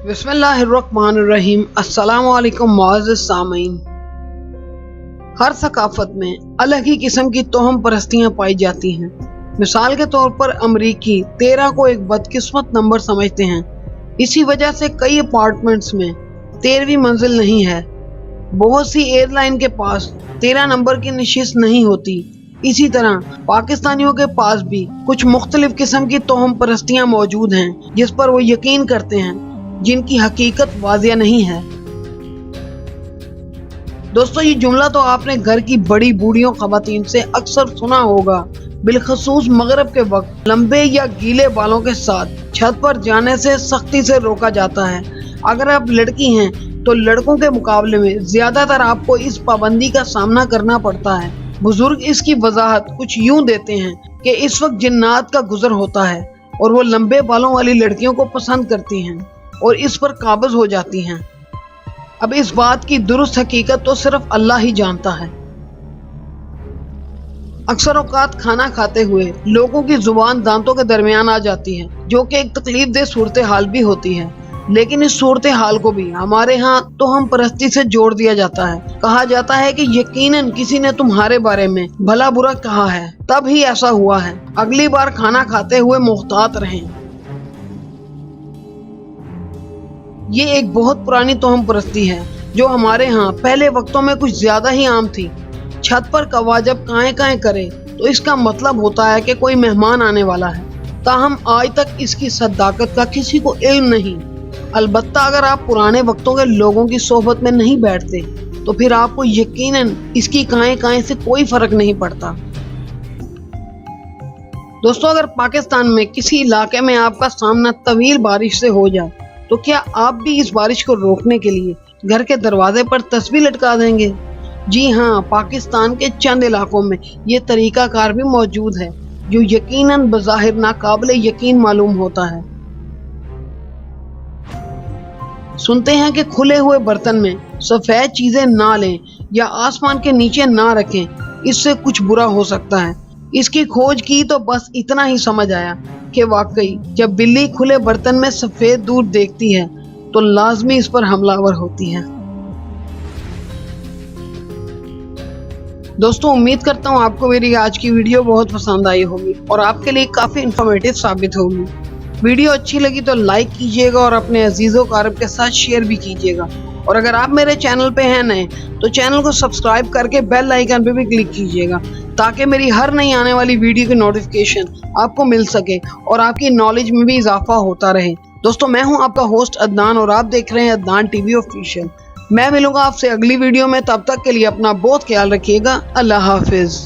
बिस्मिल्लाहिर्रहमानिर्रहीम। अस्सलामु अलैकुम मुअज़्ज़िज़ सामीन। हर सकाफत में अलग ही किस्म की तोहम परस्तियाँ पाई जाती हैं। मिसाल के तौर पर अमरीकी 13 को एक बदकिस्मत नंबर समझते हैं। इसी वजह से कई अपार्टमेंट्स में 13वीं मंजिल नहीं है। बहुत सी एयरलाइन के पास 13 नंबर की नशिस्त नहीं होती। इसी तरह पाकिस्तानियों के पास भी कुछ मुख्तलिफ किस्म की तोहम परस्तियाँ मौजूद हैं जिस पर वो यकीन करते हैं, जिनकी हकीकत वाज़िया नहीं है। दोस्तों, ये जुमला तो आपने घर की बड़ी बूढ़ियों ख़वातीन से अक्सर सुना होगा। बिलखसूस मगरिब के वक्त लंबे या गीले बालों के साथ छत पर जाने से सख्ती से रोका जाता है। अगर आप लड़की हैं तो लड़कों के मुकाबले में ज्यादातर आपको इस पाबंदी का सामना करना पड़ता है। बुजुर्ग इसकी वजाहत कुछ यूं देते हैं कि इस वक्त जिन्नात का गुजर होता है और वो लंबे बालों वाली लड़कियों को पसंद करती हैं और इस पर काबिज हो जाती हैं। अब इस बात की दुरुस्त हकीकत तो सिर्फ अल्लाह ही जानता है। अक्सर औकात खाना खाते हुए लोगों की जुबान दांतों के दरमियान आ जाती है, जो कि एक तकलीफ दे सूरत हाल भी होती है। लेकिन इस सूरत हाल को भी हमारे यहाँ तो हम परस्ती से जोड़ दिया जाता है। कहा जाता है कि यकीनन किसी ने तुम्हारे बारे में भला बुरा कहा है, तब ही ऐसा हुआ है। अगली बार खाना खाते हुए मुहतात रहें। ये एक बहुत पुरानी तोहम परस्ती है जो हमारे यहाँ पहले वक्तों में कुछ ज्यादा ही आम थी। छत पर कौवा जब काएं काएं करे तो इसका मतलब होता है कि कोई मेहमान आने वाला है। ताहम आज तक इसकी सद्दाकत का किसी को इल्म नहीं। अलबत्ता अगर आप पुराने वक्तों के लोगों की सोहबत में नहीं बैठते तो फिर आपको यकीनन इसकी काएं काएं से कोई फर्क नहीं पड़ता। दोस्तों, अगर पाकिस्तान में किसी इलाके में आपका सामना तवील बारिश से हो जाए तो क्या आप भी इस बारिश को रोकने के लिए घर के दरवाजे पर तस्बीह लटका देंगे? जी हाँ, पाकिस्तान के चंद इलाकों में ये तरीकाकार भी मौजूद है जो यकीनन बज़ाहिर नाकाबिले यकीन मालूम होता है। सुनते हैं कि खुले हुए बर्तन में सफेद चीजें ना लें या आसमान के नीचे ना रखें, इससे कुछ बुरा हो सकता है। इसकी खोज की तो बस इतना ही समझ आया कि वाकई जब बिल्ली खुले बर्तन में सफेद दूध देखती है तो लाजमी इस पर हमलावर होती है। दोस्तों, उम्मीद करता हूँ आपको मेरी आज की वीडियो बहुत पसंद आई होगी और आपके लिए काफी इंफॉर्मेटिव साबित होगी। वीडियो अच्छी लगी तो लाइक कीजिएगा और अपने अजीजों कारब के साथ शेयर भी कीजिएगा। और अगर आप मेरे चैनल पे हैं नए तो चैनल को सब्सक्राइब करके बेल आइकन पे भी क्लिक कीजिएगा ताकि मेरी हर नई आने वाली वीडियो की नोटिफिकेशन आपको मिल सके और आपकी नॉलेज में भी इजाफा होता रहे। दोस्तों, मैं हूं आपका होस्ट अदनान और आप देख रहे हैं अदनान टीवी ऑफिशियल। मैं मिलूंगा आपसे अगली वीडियो में, तब तक के लिए अपना बहुत ख्याल रखिएगा। अल्लाह हाफिज।